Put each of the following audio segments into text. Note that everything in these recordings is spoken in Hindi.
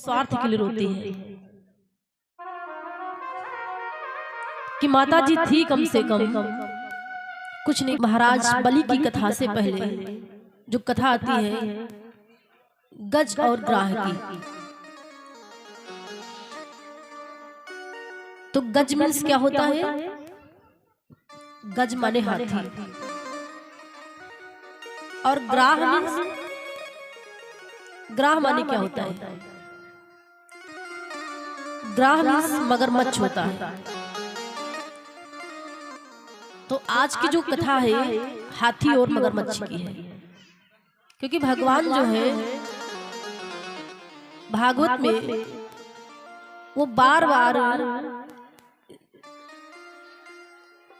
स्वार्थ के लिए रोती है कि माता जी थी कम से कम कुछ नहीं। महाराज बलि की कथा से पहले जो कथा आती है गज और ग्राह की, तो गज मीन्स क्या होता है? गज माने हाथी, और ग्राह मीन्स, ग्राह माने क्या होता है? ग्राह मीन्स मगरमच्छ होता है। तो आज की जो कथा है हाथी और मगरमच्छ की है, क्योंकि भगवान जो है भागवत में वो बार बार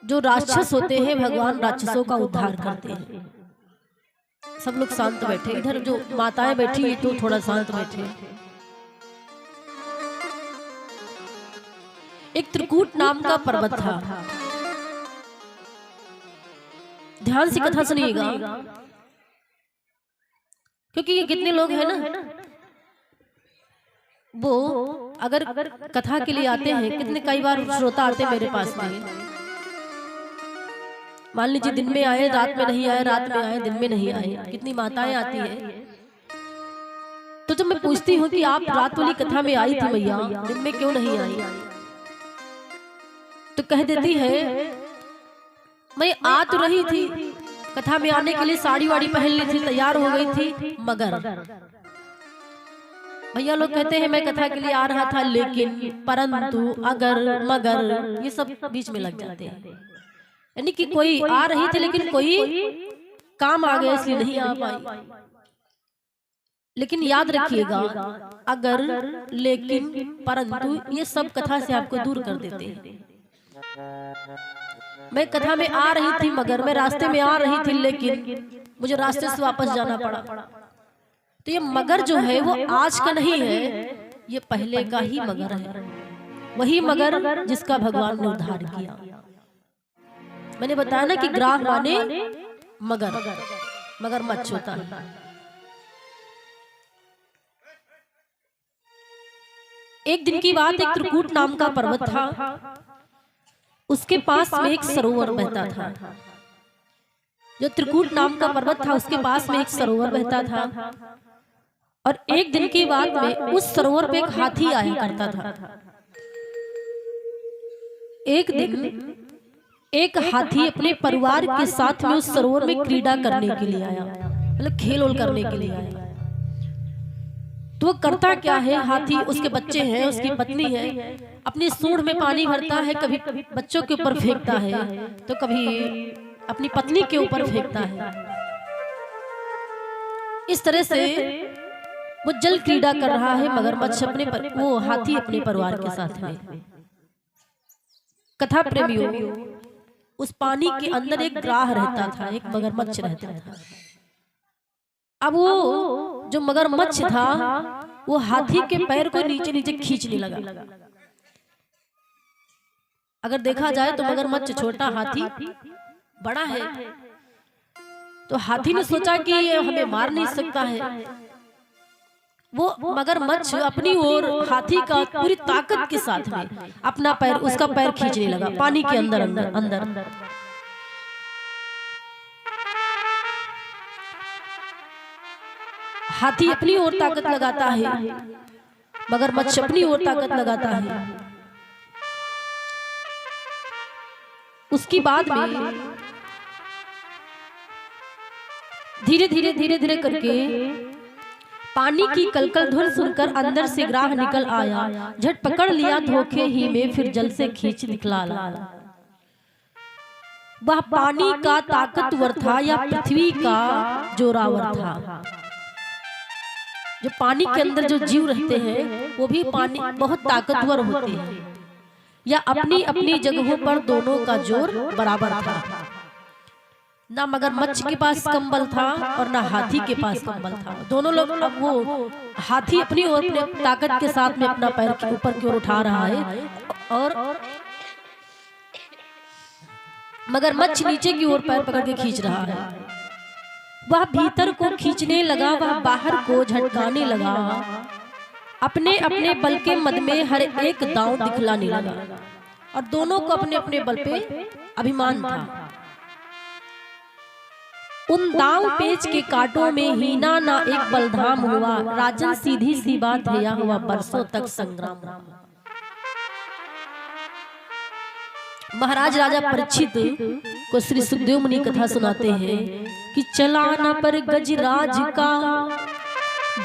जो राक्षस होते हैं भगवान राक्षसों का उद्धार करते हैं। सब लोग शांत बैठे, इधर जो माताएं बैठी है तो थोड़ा शांत बैठे। एक त्रिकूट नाम का पर्वत था, ध्यान से कथा सुनिएगा, क्योंकि ये कितने लोग हैं ना वो अगर कथा के लिए आते हैं, कितने कई बार श्रोता आते हैं मेरे पास में, मान लीजिए दिन में आए रात में नहीं आए, रात में आए दिन में नहीं आए, कितनी माताएं आती हैं। तो जब मैं पूछती हूँ कि आप रात वाली कथा में आई थी भैया, दिन में क्यों नहीं आई, तो कह देती है मैं आ तो रही थी, कथा में आने के लिए साड़ी वाड़ी पहन ली थी, तैयार हो गई थी, मगर भैया लोग कहते हैं मैं कथा के लिए आ रहा था, लेकिन परंतु अगर मगर ये सब बीच में लग जाते हैं। यानी कि कोई आ रही थी लेकिन कोई काम आ गया इसलिए नहीं आ पाई। लेकिन याद रखिएगा, अगर लेकिन परंतु ये सब कथा से आपको दूर कर देते हैं। मैं कथा में आ रही थी मगर, मैं रास्ते में आ रही थी लेकिन मुझे रास्ते से वापस जाना पड़ा। तो ये मगर जो है वो आज का नहीं है, ये पहले का ही मगर है, वही मगर जिसका भगवान ने उद्धार किया। मैंने बताया ना कि ग्राह माने मगर, मगरमच्छ होता है। एक दिन की बात, एक त्रिकूट नाम का पर्वत था, उसके पास में एक सरोवर बहता था। जो त्रिकूट नाम का पर्वत था उसके पास में एक सरोवर बहता था, और एक दिन की बात में उस सरोवर पे एक हाथी आया करता था। एक दिन एक हाथी अपने परिवार के साथ में उस सरोवर में क्रीड़ा करने के लिए आया, मतलब खेल ओल करने के लिए आया। तो वो करता क्या है, हाथी, उसके बच्चे हैं, उसकी पत्नी है, अपनी सूंड में पानी भरता है, कभी बच्चों के ऊपर फेंकता है तो कभी अपनी पत्नी के ऊपर फेंकता है। इस तरह से वो जल क्रीड़ा कर रहा है मगरमच्छ अपने वो हाथी अपने परिवार के साथ में। कथा प्रेमियों, उस पानी के अंदर एक ग्राह रहता था, एक मगरमच्छ रहता था। अब वो जो मगरमच्छ था वो हाथी के पैर को नीचे नीचे खींचने लगा। अगर देखा जाए तो मगरमच्छ छोटा, हाथी बड़ा है। तो हाथी ने सोचा कि ये हमें मार नहीं सकता है। वो मगरमच्छ अपनी ओर हाथी का पूरी ताकत के साथ में अपना पैर, उसका पैर खींचने लगा पानी के अंदर अंदर अंदर। हाथी अपनी ओर ताकत लगाता है, मगरमच्छ अपनी ओर ताकत लगाता है। उसकी बाद में धीरे धीरे धीरे धीरे करके पानी की कलकल धुन सुनकर अंदर से ग्राह निकल आया, झट पकड़ लिया धोखे ही में, फिर जल से खींच निकला। वह पानी का ताकतवर था या पृथ्वी का जोरावर था। जो पानी के अंदर जो जीव रहते हैं वो भी पानी बहुत ताकतवर होते हैं, या अपनी अपनी जगहों पर दोनों का जोर बराबर था। ना मगरमच्छ के पास कंबल था और ना हाथी के पास कंबल था। दोनों लोग, अब वो हाथी अपनी ओर अपने ताकत के साथ में अपना पैर के ऊपर की ओर उठा रहा है, और मगरमच्छ नीचे की ओर पैर पकड़ के खींच रहा है। वह भीतर को खींचने लगा, वह बाहर को झटकाने लगा, अपने अपने बल के मद में हर एक दांव दिखलाने लगा और दोनों को अपने अपने बल पे अभिमान था। उन दांव पेच के कांटों में हीना ना एक बलधाम हुआ, राजन सीधी सी बात है यह हुआ बरसों तक संग्राम। महाराज राजा परीक्षित को श्री सुखदेव मुनि कथा सुनाते हैं कि चलाना पर गजराज का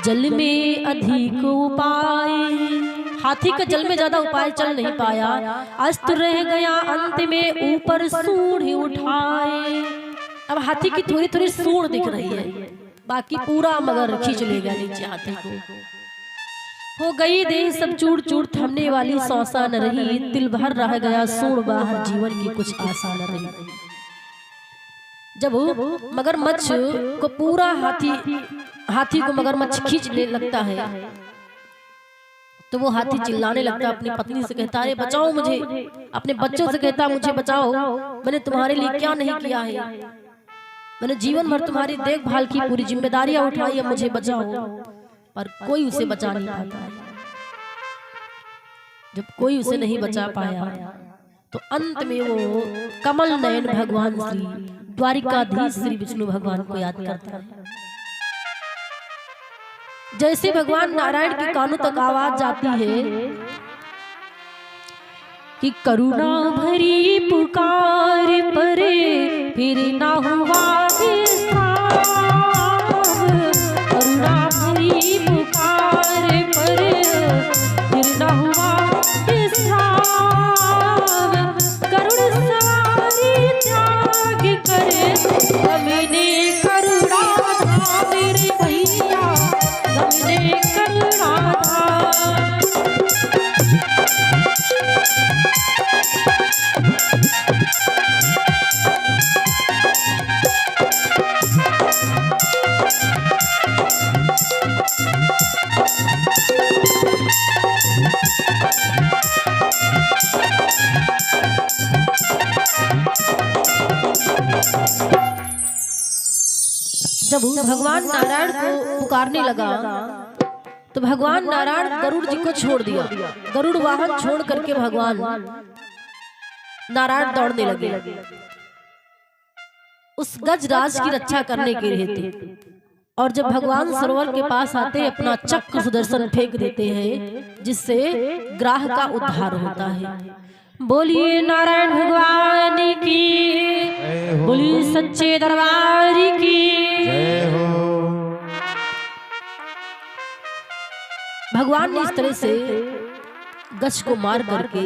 जल में अधिक उपाय। हाथी का जल में ज्यादा उपाय चल नहीं पाया, अस्त रह गया अंत में ऊपर सूंड उठाए। अब हाथी की थोड़ी थोड़ी सूंड दिख रही है, बाकी पूरा मगर खींच ले गया नीचे हाथी को। हो गई देह सब चूर चूर, थमने वाली सौसा न रही, दिल भर रह गया सूंड बाहर, जीवन की कुछ आशा न रही। जब मगरमच्छ को पूरा हाथी को मगरमच्छ खींच ले लगता है तो वो हाथी चिल्लाने लगता है, अपनी पत्नी से कहता है बचाओ मुझे, अपने बच्चों से कहता मुझे बचाओ, मैंने तुम्हारे लिए क्या नहीं किया है, मैंने जीवन भर तुम्हारी देखभाल की, पूरी जिम्मेदारियां उठाई, अब मुझे बचाओ। पर कोई उसे बचा नहीं पाता है। जब कोई उसे नहीं बचा पाया तो अंत में वो कमल नयन भगवान श्री द्वारिकाधीश श्री विष्णु भगवान को याद करता है। जैसे भगवान नारायण के कानों तक आवाज जाती है कि करुणा भरी पुकार परे फिर ना हुआ करुणा भरी पुकार परे फिर ना हुआ करुण सवारी त्याग करे हमने करुणा था मेरे भैया, हमने करुणा था। जब भगवान नारायण को पुकारने लगा तो भगवान नारायण गरुड़ जी को छोड़ दिया, गरुड़ वाहन छोड़ करके भगवान नारायण दौड़ने लगे। उस गजराज की रक्षा करने के लिए थे। और जब भगवान सरोवर के पास आते अपना चक्र सुदर्शन फेंक देते हैं जिससे ग्राह का उद्धार होता है। बोलिए नारायण भगवान की, बोलिए सच्चे दरबार की जय हो। भगवान ने इस तरह से गज को मार करके